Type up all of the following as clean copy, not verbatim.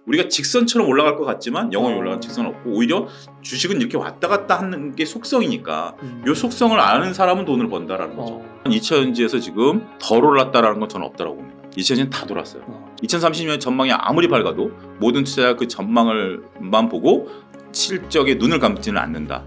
우리가 직선처럼 올라갈 것 같지만 영원히 올라가는 직선은 없고 오히려 주식은 이렇게 왔다 갔다 하는 게 속성이니까 이 속성을 아는 사람은 돈을 번다라는 거죠. 2000년지에서 지금 덜 올랐다라는 건 저는 없다라고 봅니다. 2000년 다 돌았어요. 2030년 전망이 아무리 밝아도 모든 투자자 그 전망을만 보고 실적에 눈을 감지는 않는다.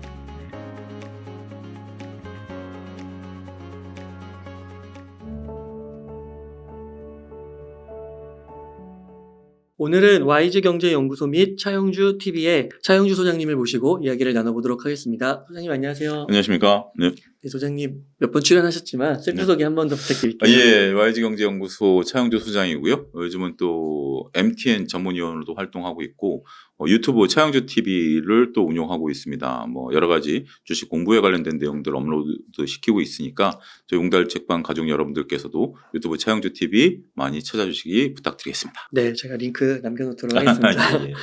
오늘은 YG경제연구소 및 차영주 TV의 차영주 소장님을 모시고 이야기를 나눠보도록 하겠습니다. 소장님 안녕하세요. 안녕하십니까? 네. 네, 소장님 몇 번 출연하셨지만 셀프소개 한 번 더 부탁드릴게요. 예, YG경제연구소 차영주 소장이고요. 요즘은 또 MTN 전문위원으로도 활동하고 있고 유튜브 차영주 TV를 또 운영하고 있습니다. 뭐 여러 가지 주식 공부에 관련된 내용들 업로드 시키고 있으니까 저희 웅달책방 가족 여러분들께서도 유튜브 차영주 TV 많이 찾아주시기 부탁드리겠습니다. 네, 제가 링크 남겨놓도록 하겠습니다. 예.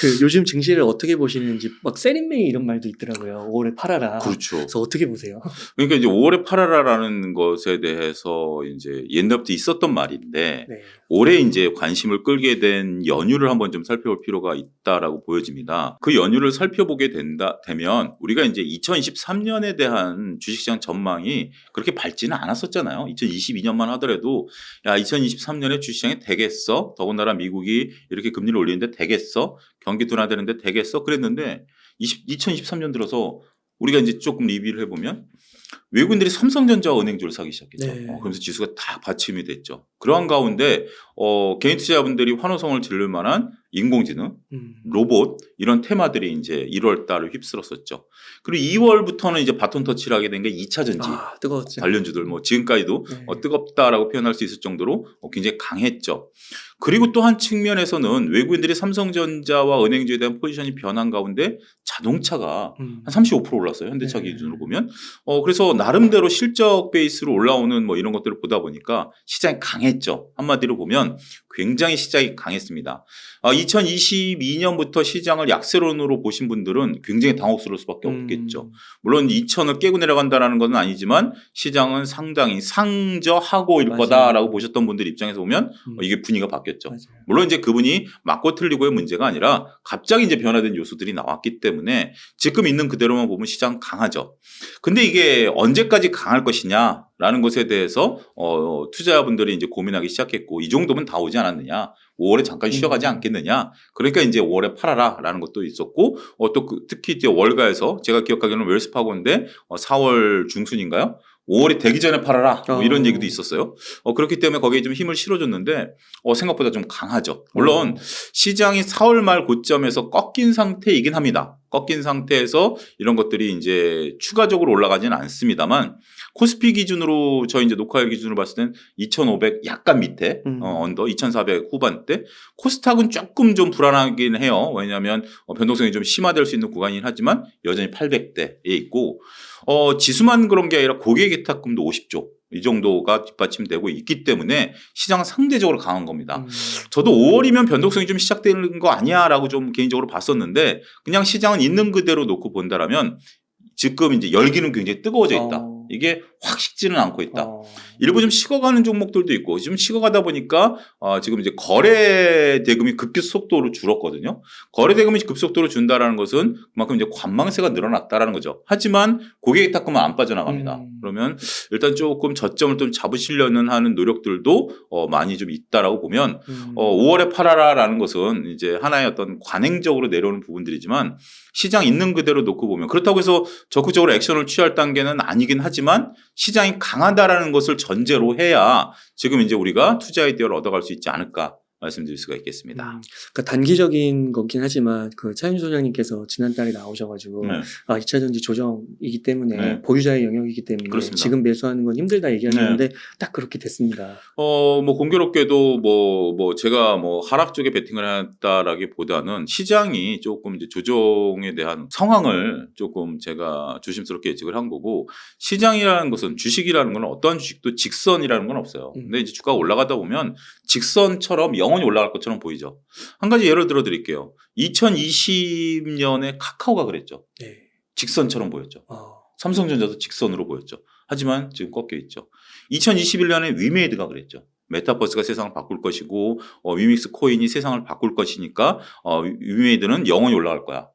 그 요즘 증시를 어떻게 보시는지 막 세린메이 이런 말도 있더라고요. 5월에 팔아라. 그렇죠. 그래서 어떻게 보세요? 그러니까 이제 5월에 팔아라라는 것에 대해서 이제 옛날부터 있었던 말인데 네. 올해 이제 관심을 끌게 된 연유를 한번 좀 살펴볼 필요가 있다라고 보여집니다. 그 연유를 살펴보게 되면 우리가 이제 2023년에 대한 주식시장 전망이 그렇게 밝지는 않았었잖아요. 2022년만 하더라도 야 2023년에 주식시장이 되겠어? 더군다나 미국이 이렇게 금리를 올리는데 되겠어? 경기 둔화되는데 되겠어? 그랬는데 2023년 들어서 우리가 이제 조금 리뷰를 해보면 외국인들이 삼성전자와 은행주를 사기 시작했죠. 네. 그러면서 지수가 다 받침이 됐죠. 그러한 가운데 개인 투자자분들이 환호성을 지를 만한 인공지능, 로봇 이런 테마들이 이제 1월 달을 휩쓸었었죠. 그리고 2월부터는 이제 바톤 터치를 하게 된 게 2차 전지 뜨거웠죠. 관련주들 뭐 지금까지도 네. 뜨겁다라고 표현할 수 있을 정도로 굉장히 강했죠. 그리고 또 한 측면에서는 외국인들이 삼성전자와 은행주에 대한 포지션이 변한 가운데 자동차가 한 35% 올랐어요. 현대차 네. 기준으로 보면. 그래서 나름대로 실적 베이스로 올라오는 뭐 이런 것들을 보다 보니까 시장이 강했죠. 한마디로 보면 굉장히 시장이 강했습니다. 2022년부터 시장을 약세론으로 보신 분들은 굉장히 당혹스러울 수밖에 없겠죠. 물론 2,000을 깨고 내려간다는 건 아니지만 시장은 상당히 상저하고 일 맞아요. 거다라고 보셨던 분들 입장에서 보면 이게 분위기가 바뀌었죠. 맞아요. 물론 이제 그분이 맞고 틀리고의 문제가 아니라 갑자기 이제 변화된 요소들이 나왔기 때문에 지금 있는 그대로만 보면 시장 강하죠. 근데 이게 언제까지 강할 것이냐라는 것에 대해서 투자자분들이 이제 고민하기 시작했고 이 정도면 다 오지 않았느냐. 5월에 잠깐 쉬어가지 않겠느냐. 그러니까 이제 5월에 팔아라라는 것도 있었고 또 특히 이제 월가에서 제가 기억하기로는 웰스파고인데 4월 중순인가요? 5월이 되기 전에 팔아라 뭐 이런 얘기도 있었어요. 그렇기 때문에 거기에 좀 힘을 실어줬는데 생각보다 좀 강하죠. 물론 시장이 4월 말 고점에서 꺾인 상태이긴 합니다. 꺾인 상태에서 이런 것들이 이제 추가적으로 올라가지는 않습니다만 코스피 기준으로 저희 이제 녹화일 기준으로 봤을 땐 2,500 약간 밑에 언더 2,400 후반대 코스닥은 조금 좀 불안하긴 해요. 왜냐하면 변동성이 좀 심화될 수 있는 구간이긴 하지만 여전히 800대에 있고 지수만 그런 게 아니라 고객 예탁금도 50조 이 정도가 뒷받침되고 있기 때문에 시장은 상대적으로 강한 겁니다. 저도 5월이면 변동성이 좀 시작되는 거 아니야라고 좀 개인적으로 봤었는데 그냥 시장은 있는 그대로 놓고 본다라면 지금 이제 열기는 굉장히 뜨거워져 있다. 이게 확 식지는 않고 있다. 일부 좀 식어가는 종목들도 있고 지금 식어가다 보니까 지금 이제 거래 대금이 급속도로 줄었거든요. 거래 대금이 급속도로 준다라는 것은 그만큼 이제 관망세가 늘어났다라는 거죠. 하지만 고객 예탁금은 안 빠져나갑니다. 그러면 일단 조금 저점을 좀 잡으시려는 하는 노력들도 많이 좀 있다라고 보면 5월에 팔아라라는 것은 이제 하나의 어떤 관행적으로 내려오는 부분들이지만 시장 있는 그대로 놓고 보면 그렇다고 해서 적극적으로 액션을 취할 단계는 아니긴 하지만 시장이 강하다라는 것을 전제로 해야 지금 이제 우리가 투자 아이디어를 얻어갈 수 있지 않을까 말씀드릴 수가 있겠습니다. 그러니까 단기적인 거긴 하지만 그 차윤주 소장님께서 지난달에 나오셔가지고 2차 전지 조정이기 때문에 보유자의 영역이기 때문에 그렇습니다. 지금 매수하는 건 힘들다 얘기하셨는데 딱 그렇게 됐습니다. 뭐 공교롭게도 뭐 제가 뭐 하락 쪽에 베팅을 했다라기보다는 시장이 조금 이제 조정에 대한 상황을 조금 제가 조심스럽게 예측을 한 거고 시장이라는 것은 주식이라는 건 어떠한 주식도 직선이라는 건 없어요. 근데 이제 주가가 올라가다 보면 직선처럼 영원히 올라갈 것처럼 보이죠. 한 가지 예를 들어 드릴게요. 2020년에 카카오가 그랬죠. 네. 직선처럼 보였죠. 삼성전자도 직선으로 보였죠. 하지만 지금 꺾여 있죠. 2021년에 위메이드가 그랬죠. 메타버스가 세상을 바꿀 것이고 위믹스 코인이 세상을 바꿀 것이니까 위메이드는 영원히 올라갈 거야.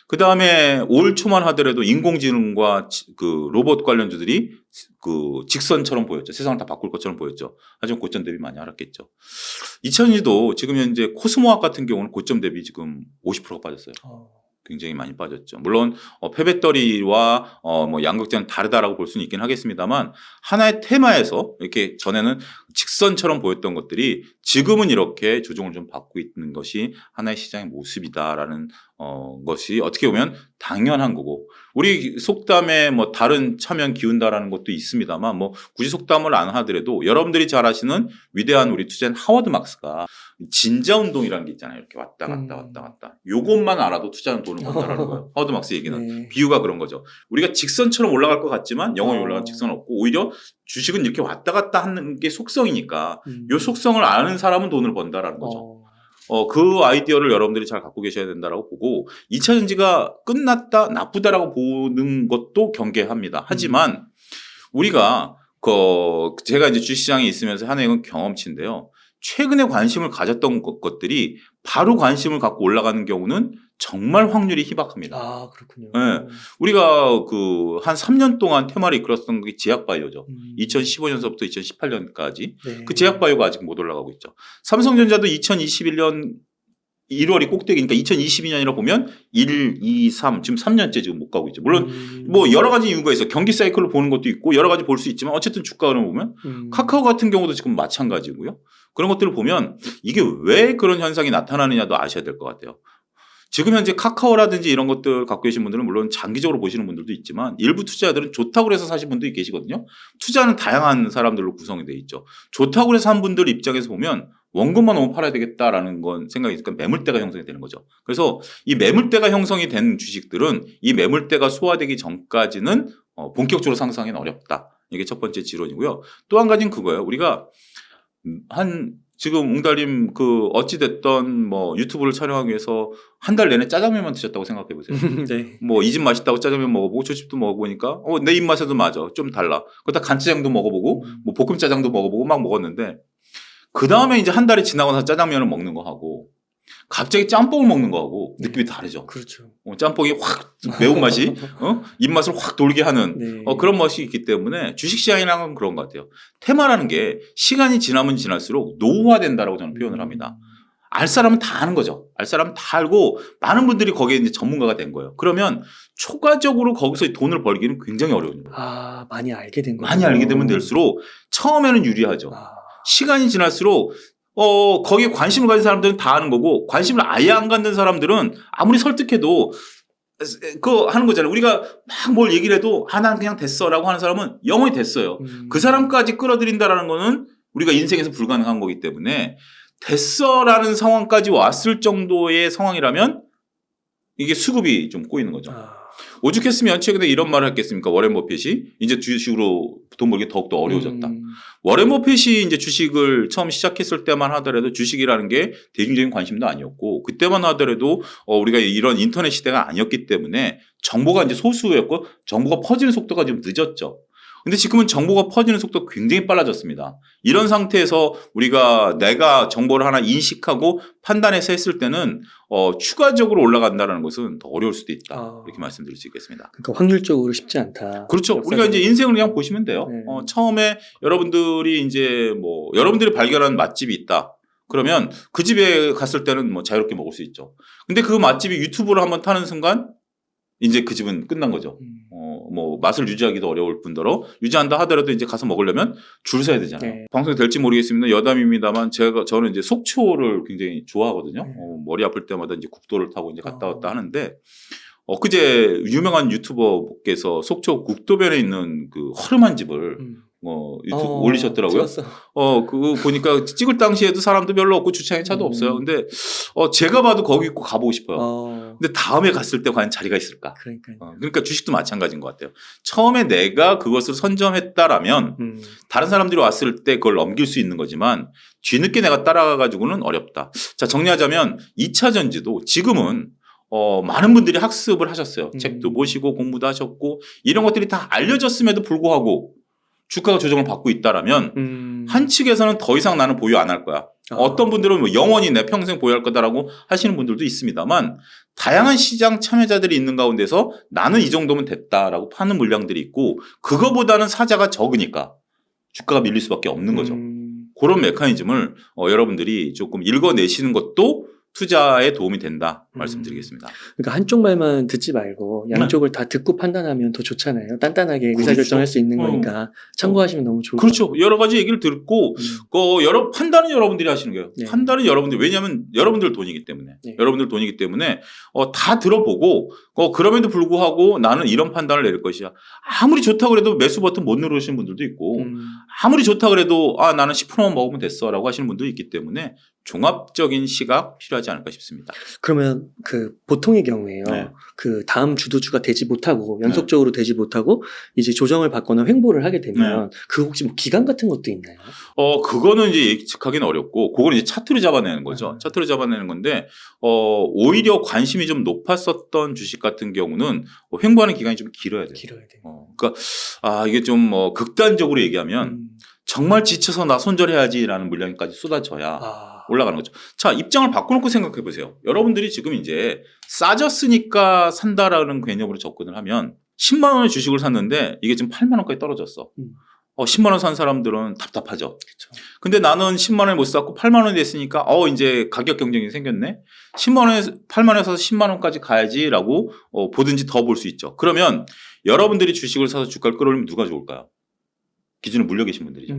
그 다음에 올 초만 하더라도 인공지능과 그 로봇 관련주들이 그 직선처럼 보였죠. 세상을 다 바꿀 것처럼 보였죠. 하지만 고점 대비 많이 하락했죠. 2000년도 지금 현재 코스모학 같은 경우는 고점 대비 지금 50%가 빠졌어요. 굉장히 많이 빠졌죠. 물론 폐배터리와 뭐 양극재는 다르다라고 볼 수는 있긴 하겠습니다만 하나의 테마에서 이렇게 전에는 직선처럼 보였던 것들이 지금은 이렇게 조정을 좀 받고 있는 것이 하나의 시장의 모습이다라는 것이 어떻게 보면 당연한 거고 우리 속담에 뭐 다른 차면 기운다라는 것도 있습니다만 뭐 굳이 속담을 안 하더라도 여러분들이 잘 아시는 위대한 우리 투자인 하워드 막스가 진자운동이라는 게 있잖아요. 이렇게 왔다 갔다 왔다 갔다. 요것만 알아도 투자는 돈을 번다라는 거예요. 하워드 막스 얘기는. 네. 비유가 그런 거죠. 우리가 직선처럼 올라갈 것 같지만 영원히 올라가는 직선은 없고 오히려 주식은 이렇게 왔다 갔다 하는 게 속성이니까 요 속성을 아는 사람은 돈을 번다라는 거죠. 그 아이디어를 여러분들이 잘 갖고 계셔야 된다라고 보고 2차 전지가 끝났다 나쁘다라고 보는 것도 경계합니다. 하지만 우리가 제가 이제 주식시장에 있으면서 하는 경험치인데요. 최근에 관심을 가졌던 것들이 바로 관심을 갖고 올라가는 경우는 정말 확률이 희박합니다. 아, 그렇군요. 네. 우리가 한 3년 동안 테마를 이끌었던 게 제약바이오죠. 2015년서부터 2018년까지. 네. 그 제약바이오가 아직 못 올라가고 있죠. 삼성전자도 2021년 1월이 꼭대기니까 2022년이라 보면 1, 2, 3 지금 3년째 지금 못 가고 있죠. 물론 뭐 여러 가지 이유가 있어. 경기 사이클을 보는 것도 있고 여러 가지 볼 수 있지만 어쨌든 주가 흐름을 보면 카카오 같은 경우도 지금 마찬가지고요. 그런 것들을 보면 이게 왜 그런 현상이 나타나느냐도 아셔야 될 것 같아요. 지금 현재 카카오라든지 이런 것들 갖고 계신 분들은 물론 장기적으로 보시는 분들도 있지만 일부 투자자들은 좋다고 해서 사신 분들이 계시거든요. 투자는 다양한 사람들로 구성이 되어 있죠. 좋다고 해서 한 분들 입장에서 보면 원금만 너무 팔아야 되겠다라는 건 생각이 있으니까 매물대가 형성이 되는 거죠. 그래서 이 매물대가 형성이 된 주식들은 이 매물대가 소화되기 전까지는 본격적으로 상승하기는 어렵다. 이게 첫 번째 지론이고요. 또 한 가지는 그거예요. 우리가 지금 웅달님 어찌됐던 뭐 유튜브를 촬영하기 위해서 한 달 내내 짜장면만 드셨다고 생각해 보세요. 네. 뭐 이 집 맛있다고 짜장면 먹어보고 저 집도 먹어보니까 내 입맛에도 맞아. 좀 달라. 그러다 간짜장도 먹어보고 뭐 볶음짜장도 먹어보고 막 먹었는데 그 다음에 이제 한 달이 지나고 나서 짜장면을 먹는 거 하고 갑자기 짬뽕을 먹는 거 하고 느낌이 다르죠. 그렇죠. 짬뽕이 확 매운맛이 입맛을 확 돌게 하는 네. 그런 맛이 있기 때문에 주식시장이라는 건 그런 것 같아요. 테마라는 게 시간이 지나면 지날수록 노후화된다라고 저는 표현을 합니다. 알 사람은 다 아는 거죠. 알 사람은 다 알고 많은 분들이 거기에 이제 전문가가 된 거예요. 그러면 초과적으로 거기서 돈을 벌기는 굉장히 어려운 거예요. 아, 많이 알게 된 거예요. 많이 알게 되면 될수록 처음에는 유리하죠. 시간이 지날수록 거기에 관심을 가진 사람들은 다 아는 거고 관심을 아예 안 갖는 사람들은 아무리 설득해도 그거 하는 거잖아요. 우리가 막 뭘 얘기를 해도 난 그냥 됐어라고 하는 사람은 영원히 됐어요. 그 사람까지 끌어들인다라는 거는 우리가 인생에서 불가능한 거기 때문에 됐어라는 상황까지 왔을 정도의 상황이라면 이게 수급이 좀 꼬이는 거죠. 오죽했으면 최근에 이런 말을 했겠습니까? 워렌 버핏이 이제 주식으로 돈 벌기 더욱더 어려워졌다. 워렌 버핏이 이제 주식을 처음 시작했을 때만 하더라도 주식이라는 게 대중적인 관심도 아니었고 그때만 하더라도 우리가 이런 인터넷 시대가 아니었기 때문에 정보가 이제 소수였고 정보가 퍼지는 속도가 좀 늦었죠. 근데 지금은 정보가 퍼지는 속도가 굉장히 빨라졌습니다. 이런 상태에서 내가 정보를 하나 인식하고 판단해서 했을 때는 추가적으로 올라간다는 것은 더 어려울 수도 있다. 이렇게 말씀드릴 수 있겠습니다. 그러니까 확률적으로 쉽지 않다. 그렇죠. 우리가 이제 인생을 그냥 보시면 돼요. 네. 처음에 여러분들이 이제 여러분들이 발견한 맛집이 있다. 그러면 그 집에 갔을 때는 자유롭게 먹을 수 있죠. 근데 그 맛집이 유튜브를 한번 타는 순간 이제 그 집은 끝난 거죠. 맛을 유지하기도 어려울 뿐더러 유지한다 하더라도 이제 가서 먹으려면 줄 서야 되잖아요. 네. 방송이 될지 모르겠습니다. 여담입니다만 저는 이제 속초를 굉장히 좋아하거든요. 머리 아플 때마다 이제 국도를 타고 이제 갔다 왔다 하는데 그제 유명한 유튜버께서 속초 국도변에 있는 그 허름한 집을 유튜브 올리셨더라고요. 그거 보니까 찍을 당시에도 사람도 별로 없고 주차장에 차도 없어요. 근데 제가 봐도 거기 꼭 가보고 싶어요. 근데 다음에 갔을 때 과연 자리가 있을까? 그러니까 주식도 마찬가지인 것 같아요. 처음에 내가 그것을 선점했다라면 다른 사람들이 왔을 때 그걸 넘길 수 있는 거지만 뒤늦게 내가 따라가가지고는 어렵다. 자, 정리하자면 2차 전지도 지금은 많은 분들이 학습을 하셨어요. 책도 보시고 공부도 하셨고 이런 것들이 다 알려졌음에도 불구하고 주가가 조정을 받고 있다라면 한 측에서는 더 이상 나는 보유 안 할 거야. 어떤 분들은 뭐 영원히 내 평생 보유할 거다라고 하시는 분들도 있습니다만 다양한 시장 참여자들이 있는 가운데서 나는 이 정도면 됐다라고 파는 물량들이 있고 그거보다는 사자가 적으니까 주가가 밀릴 수밖에 없는 거죠. 그런 메커니즘을 여러분들이 조금 읽어내시는 것도 투자에 도움이 된다 말씀드리겠습니다. 그러니까 한쪽 말만 듣지 말고 양쪽을 다 듣고 판단하면 더 좋잖아요. 단단하게 의사결정할 수 있는 거니까 참고하시면 너무 좋을 것 그렇죠. 같아요. 여러 가지 얘기를 듣고 판단은 여러분들이 하시는 거예요. 네. 판단은 여러분들 왜냐하면 여러분들 돈이기 때문에 네. 여러분들 돈이기 때문에 다 들어보고 그럼에도 불구하고 나는 이런 판단을 내릴 것이야. 아무리 좋다고 그래도 매수 버튼 못 누르시는 분들도 있고 아무리 좋다 그래도 나는 10%만 먹으면 됐어라고 하시는 분도 있기 때문에 종합적인 시각 필요하지 않을까 싶습니다. 그러면 그 보통의 경우에요. 네. 그 다음 주도주가 되지 못하고 연속적으로 되지 못하고 이제 조정을 받거나 횡보를 하게 되면 그 혹시 뭐 기간 같은 것도 있나요? 그거는 이제 예측하기는 어렵고 그거는 이제 차트로 잡아내는 거죠. 차트로 잡아내는 건데 오히려 관심이 좀 높았었던 주식 같은 경우는 횡보하는 기간이 좀 길어야 돼요. 길어야 돼요. 그러니까 이게 좀 극단적으로 얘기하면 정말 지쳐서 나 손절해야지라는 물량까지 쏟아져야 올라가는 거죠. 자, 입장을 바꿔놓고 생각해 보세요. 여러분들이 지금 이제 싸졌으니까 산다라는 개념으로 접근을 하면 10만 원의 주식을 샀는데 이게 지금 8만 원까지 떨어졌어. 10만 원 산 사람들은 답답하죠. 그쵸. 근데 나는 10만 원에 못 샀고 8만 원이 됐으니까 이제 가격 경쟁이 생겼네. 10만 원에 8만 원에 사서 10만 원까지 가야지라고 보든지 더 볼 수 있죠. 그러면 여러분들이 주식을 사서 주가를 끌어올리면 누가 좋을까요? 기준에 물려 계신 분들이죠.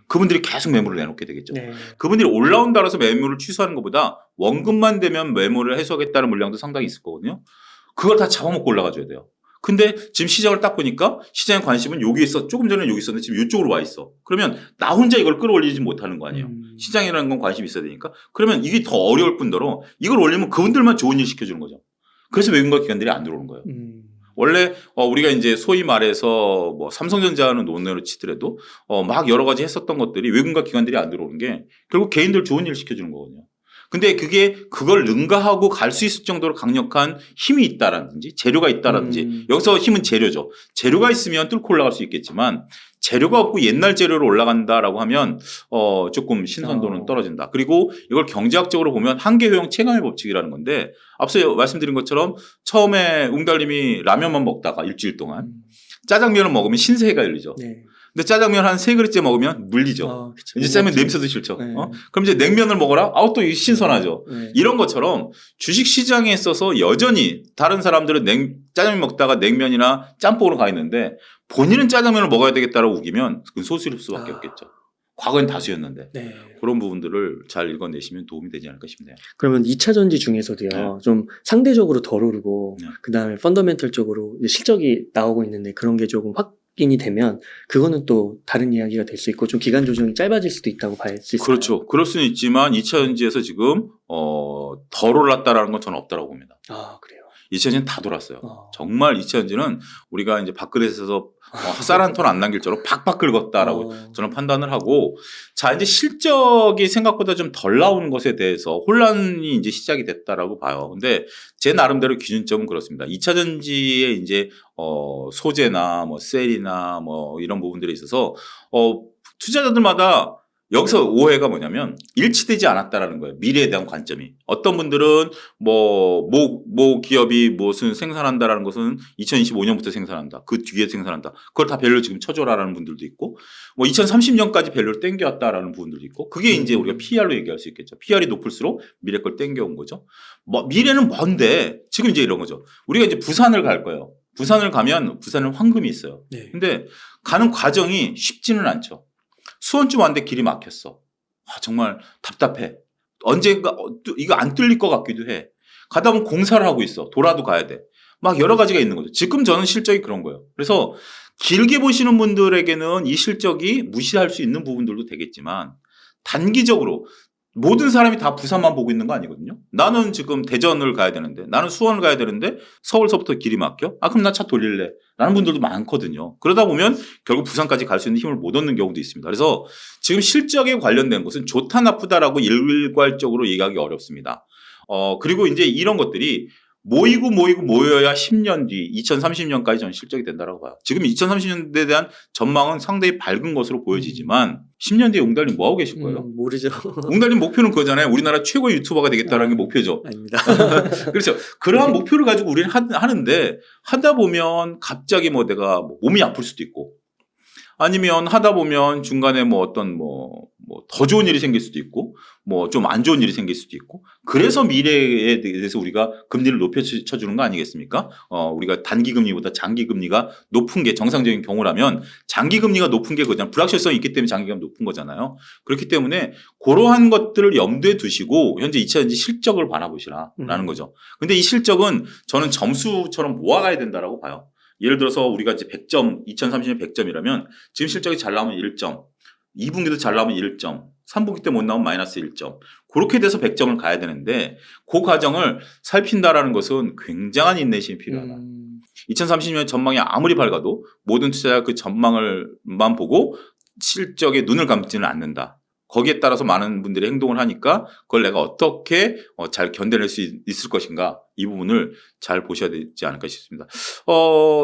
그분들이 계속 매물을 내놓게 되겠죠. 네. 그분들이 올라온다 해서 매물을 취소하는 것보다 원금만 되면 매물을 해소하겠다는 물량도 상당히 있을 거거든요. 그걸 다 잡아먹고 올라가줘야 돼요. 근데 지금 시장을 딱 보니까 시장의 관심은 여기 있어. 조금 전에 여기 있었는데 지금 이쪽으로 와 있어. 그러면 나 혼자 이걸 끌어올리지 못하는 거 아니에요. 시장이라는 건 관심이 있어야 되니까. 그러면 이게 더 어려울 뿐더러 이걸 올리면 그분들만 좋은 일 시켜주는 거죠. 그래서 외국인과 기관들이 안 들어오는 거예요. 원래 우리가 이제 소위 말해서 뭐 삼성전자는 논외로 치더라도 막 여러 가지 했었던 것들이 외국인과 기관들이 안 들어오는 게 결국 개인들 좋은 일 시켜주는 거거든요. 근데 그걸 능가하고 갈 수 있을 정도로 강력한 힘이 있다라든지 재료가 있다라든지 여기서 힘은 재료죠. 재료가 있으면 뚫고 올라갈 수 있겠지만 재료가 없고 옛날 재료로 올라간다라고 하면 조금 신선도는 떨어진다. 그리고 이걸 경제학적으로 보면 한계 효용 체감의 법칙이라는 건데 앞서 말씀드린 것처럼 처음에 웅달님이 라면만 먹다가 일주일 동안 짜장면을 먹으면 신세가 열리죠. 네. 근데 짜장면 한 3그릇째 먹으면 물리죠. 이제 짜장면 냄새도 싫죠. 네. 그럼 이제 냉면을 먹어라? 또 이게 신선하죠. 네. 이런 것처럼 주식 시장에 있어서 여전히 다른 사람들은 짜장면 먹다가 냉면이나 짬뽕으로 가 있는데 본인은 짜장면을 먹어야 되겠다라고 우기면 그건 소수일 수밖에 없겠죠. 과거엔 다수였는데 네. 그런 부분들을 잘 읽어내시면 도움이 되지 않을까 싶네요. 그러면 2차 전지 중에서도요, 좀 상대적으로 덜 오르고, 그 다음에 펀더멘털 쪽으로 이제 실적이 나오고 있는데 그런 게 조금 확인이 되면 그거는 또 다른 이야기가 될 수 있고 좀 기간 조정이 짧아질 수도 있다고 볼 수 있어요. 그렇죠. 그럴 수는 있지만 2차 전지에서 지금 덜 올랐다라는 건 저는 없다라고 봅니다. 그래요. 2차 전지는 다 돌았어요. 정말 2차 전지는 우리가 이제 밥그릇에서 쌀 한 톨 안 남길 정도로 팍팍 긁었다라고 저는 판단을 하고 자 이제 실적이 생각보다 좀 덜 나오는 것에 대해서 혼란이 이제 시작이 됐다라고 봐요. 근데 제 나름대로 기준점은 그렇습니다. 2차 전지의 이제 소재나 뭐 셀이나 뭐 이런 부분들에 있어서 투자자들마다 여기서 오해가 뭐냐면 일치되지 않았다라는 거예요. 미래에 대한 관점이. 어떤 분들은 뭐 기업이 무엇은 생산한다라는 것은 2025년부터 생산한다. 그 뒤에 생산한다. 그걸 다 밸류 지금 쳐줘라라는 분들도 있고 뭐 2030년까지 밸류를 땡겨왔다라는 부분들도 있고 그게 이제 우리가 PR로 얘기할 수 있겠죠. PR이 높을수록 미래 걸 땡겨온 거죠. 미래는 먼데 지금 이제 이런 거죠. 우리가 이제 부산을 갈 거예요. 부산을 가면 부산은 황금이 있어요. 네. 근데 가는 과정이 쉽지는 않죠. 수원쯤 왔는데 길이 막혔어. 정말 답답해. 언젠가 이거 안 뚫릴 것 같기도 해. 가다 보면 공사를 하고 있어. 돌아도 가야 돼. 막 여러 가지가 있는 거죠. 지금 저는 실적이 그런 거예요. 그래서 길게 보시는 분들에게는 이 실적이 무시할 수 있는 부분들도 되겠지만 단기적으로 모든 사람이 다 부산만 보고 있는 거 아니거든요. 나는 지금 대전을 가야 되는데 나는 수원을 가야 되는데 서울서부터 길이 막혀? 그럼 나 차 돌릴래. 라는 분들도 많거든요. 그러다 보면 결국 부산까지 갈 수 있는 힘을 못 얻는 경우도 있습니다. 그래서 지금 실적에 관련된 것은 좋다 나쁘다라고 일괄적으로 얘기하기 어렵습니다. 그리고 이제 이런 것들이 모여야 10년 뒤 2030년까지 저는 실적이 된다고 봐요. 지금 2030년대에 대한 전망은 상당히 밝은 것으로 보여지지만 10년 뒤에 웅달님 뭐 하고 계실 거예요? 모르죠. 웅달님 목표는 그거잖아요. 우리나라 최고의 유튜버가 되겠다는 게 목표죠. 아닙니다. 그렇죠. 그러한 목표를 가지고 우리는 하는데 하다 보면 갑자기 뭐 내가 몸이 아플 수도 있고 아니면 하다 보면 중간에 뭐 어떤 뭐 더 좋은 일이 생길 수도 있고 뭐 좀 안 좋은 일이 생길 수도 있고 그래서 미래에 대해서 우리가 금리를 높여쳐주는 거 아니겠습니까? 우리가 단기 금리보다 장기 금리가 높은 게 정상적인 경우라면 장기 금리가 높은 게 그냥 불확실성이 있기 때문에 장기가 높은 거잖아요. 그렇기 때문에 그러한 것들을 염두에 두시고 현재 2020 실적을 바라보시라라는 거죠. 근데 이 실적은 저는 점수처럼 모아가야 된다라고 봐요. 예를 들어서 우리가 이제 100점, 2030년 100점이라면 지금 실적이 잘 나오면 1점, 2분기도 잘 나오면 1점, 3분기 때 못 나오면 마이너스 1점. 그렇게 돼서 100점을 가야 되는데 그 과정을 살핀다라는 것은 굉장한 인내심이 필요하다. 2030년 전망이 아무리 밝아도 모든 투자자 그 전망을만 보고 실적에 눈을 감지는 않는다. 거기에 따라서 많은 분들이 행동을 하니까 그걸 내가 어떻게 잘 견뎌낼 수 있을 것인가 이 부분을 잘 보셔야 되지 않을까 싶습니다.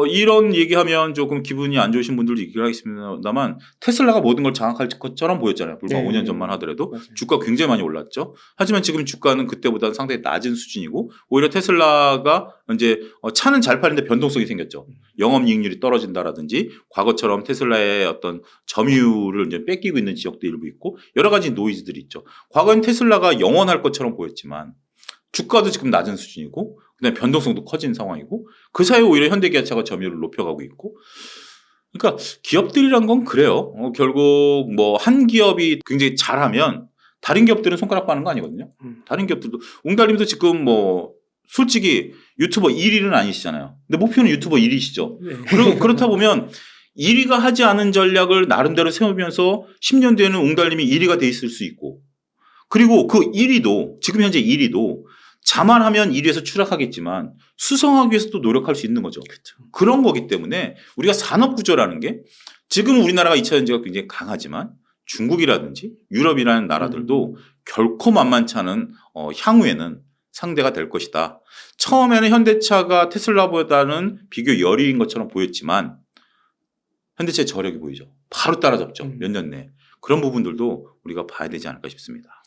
이런 얘기하면 조금 기분이 안 좋으신 분들도 있긴 하겠습니다만 테슬라가 모든 걸 장악할 것처럼 보였잖아요. 불과 5년 전만 하더라도 맞아요. 주가 굉장히 많이 올랐죠. 하지만 지금 주가는 그때보다는 상당히 낮은 수준이고 오히려 테슬라가 이제 차는 잘 팔리는데 변동성이 생겼죠. 영업이익률이 떨어진다라든지 과거처럼 테슬라의 어떤 점유율을 이제 뺏기고 있는 지역도 일부 있고 여러 가지 노이즈들이 있죠. 과거엔 테슬라가 영원할 것처럼 보였지만 주가도 지금 낮은 수준이고 그다음에 변동성도 커진 상황이고 그 사이에 오히려 현대기아차가 점유율을 높여가고 있고 그러니까 기업들이란 건 그래요. 결국 뭐 한 기업이 굉장히 잘하면 다른 기업들은 손가락 빠는 거 아니거든요. 다른 기업들도 웅달님도 지금 뭐 솔직히 유튜버 1위는 아니시잖아요. 근데 목표는 유튜버 1위시죠. 네. 그렇다 보면 1위가 하지 않은 전략을 나름대로 세우면서 10년 뒤에는 웅달님이 1위가 돼 있을 수 있고 그리고 그 1위도 지금 현재 1위도 자만하면 1위에서 추락하겠지만 수성하기 위해서 또 노력할 수 있는 거죠. 그렇죠. 그런 거기 때문에 우리가 산업구조라는 게 지금 우리나라가 2차 전지가 굉장히 강하지만 중국이라든지 유럽이라는 나라들도 결코 만만치 않은 향후에는 상대가 될 것이다. 처음에는 현대차가 테슬라보다는 비교 열의인 것처럼 보였지만 현대차의 저력이 보이죠. 바로 따라잡죠. 몇 년 내에. 그런 부분들도 우리가 봐야 되지 않을까 싶습니다.